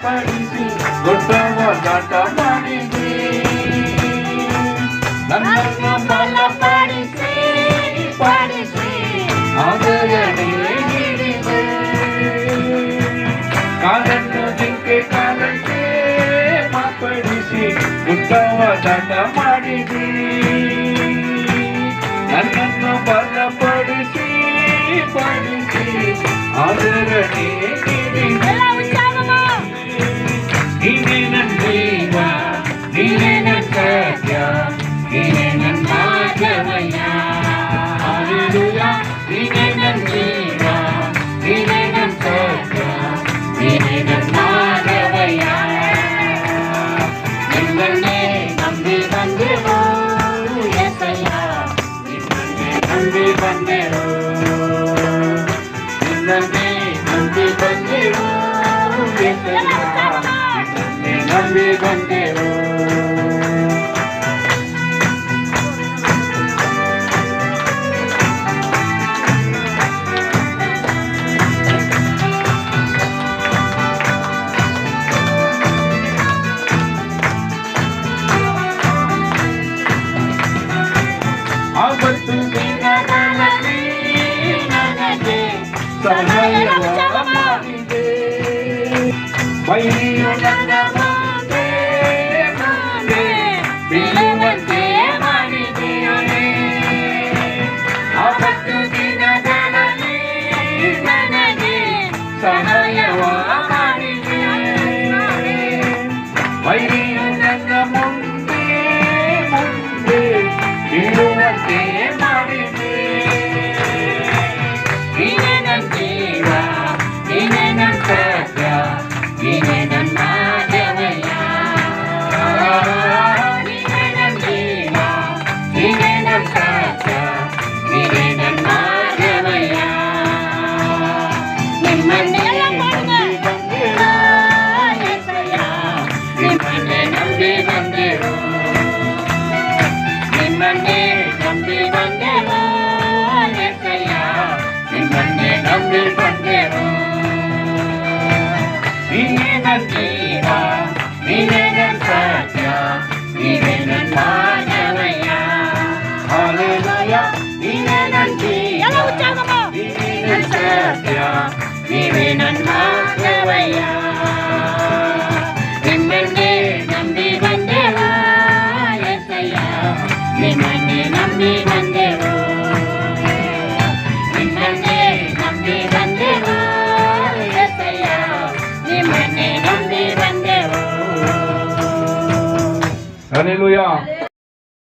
ಬಲಪಡಿಸಿ ದೊಡ್ಡವಾದಾಟ ಮಾಡಿದೆ. ನನ್ನನ್ನು ಬಲಪಡಿಸಿ ಆದರಣೆ ನೀಡಿದೆ. ಕಾಲನ್ನು ಜಿಂಕೆ ಕಾಲಕ್ಕೆ ಮಾರ್ಪಡಿಸಿ ದೊಡ್ಡವಾದಾಟ ಮಾಡಿದೆ. ನನ್ನನ್ನು ಬಲಪಡಿಸಿ ಆದರಣೆ ನೀಡಿದೆ. ನೀನೇ ನನ್ನ ಜೀವ, ನೀನೇ ನನ್ನ ಸತ್ಯ, ನೀನೇ ನನ್ನ ಮಾರ್ಗವಯ್ಯ. ಹಲ್ಲೆಲೂಯಾ. ನೀನೇ ನನ್ನ ಜೀವ, ನೀನೇ ನನ್ನ ಸತ್ಯ, ನೀನೇ ನನ್ನ ಮಾರ್ಗವಯ್ಯ. ನಿನ್ನನ್ನೇ ನಂಬಿ ಬಂದೆವು యేసయ్య, ನಿನ್ನನ್ನೇ ನಂಬಿ ಬಂದೆವು, ನಿನ್ನನ್ನೇ ನಂಬಿ ಬಂದೆವು యేసయ్య, ನಿನ್ನನ್ನೇ ನಂಬಿ ಬಂದೆವು. ಆವತ್ತು ದಿನಗಳಲ್ಲಿ ನನಗೆ ಸಹಾಯವ ಮಾಡಿದೆ. ವೈರಿಯು ನನ್ನ ಮುಂದೆ ಬೀಳುವಂತೆ ಮಾಡಿದೆ. ಆವತ್ತು ದಿನಗಳಲ್ಲಿ ನನಗೆ ಸಹಾಯವ ಮಾಡಿದೆ. ವೈರಿಯು ನನ್ನ ಮುಂದೆ ಬೀಳುವಂತೆ ಮಾಡಿದೆ. ನೀನೇ ನನ್ನ ಜೀವ, ನೀನೇ ನನ್ನ ಸತ್ಯ, ನೀನೇ ನನ್ನ ಮಾರ್ಗವಯ್ಯ. ನೀನೇ ನನ್ನ ಜೀವ, ನೀನೇ ನನ್ನ ಸತ್ಯ, ನೀನೇ ನನ್ನ ಮಾರ್ಗವಯ್ಯ. ನಿಮ್ಮನ್ನೇ ನಂಬಿ ಬಂದೆವು యేసయ్య, ನಿಮ್ಮನ್ನೇ ನಂಬಿ ಬಂದೆವು, ನಿನ್ನನ್ನೇ ನಂಬಿ ಬಂದೆವು యేసయ్య, ನಿನ್ನನ್ನೇ ನಂಬಿ ಬಂದೆವು. ನೀನೇ ನನ್ನ ಜೀವ, ನೀನೇ ನನ್ನ ಸತ್ಯ, ನೀನೇ ನನ್ನ ಮಾರ್ಗವಯ್ಯ. ಹಲ್ಲೆಲೂಯಾ. ನೀನೇ ನನ್ನ ಜೀವ, ನೀನೇ ನನ್ನ ಸತ್ಯ, ನೀನೇ ನನ್ನ ಮಾರ್ಗವಯ್ಯ. ನಿನ್ನನ್ನೇ ನಂಬಿ ಬಂದೆವು యేಸయ్య, ನಿನ್ನನ್ನೇ ನಂಬಿ ಬಂದೆವು, ನಿನ್ನನ್ನೇ ನಂಬಿ ಬಂದೆವು యేಸయ్య, ನಿಮ್ಮನ್ನೇ ನಂಬಿ ಬಂದೆವು. ಹಲ್ಲೆಲೂಯಾ.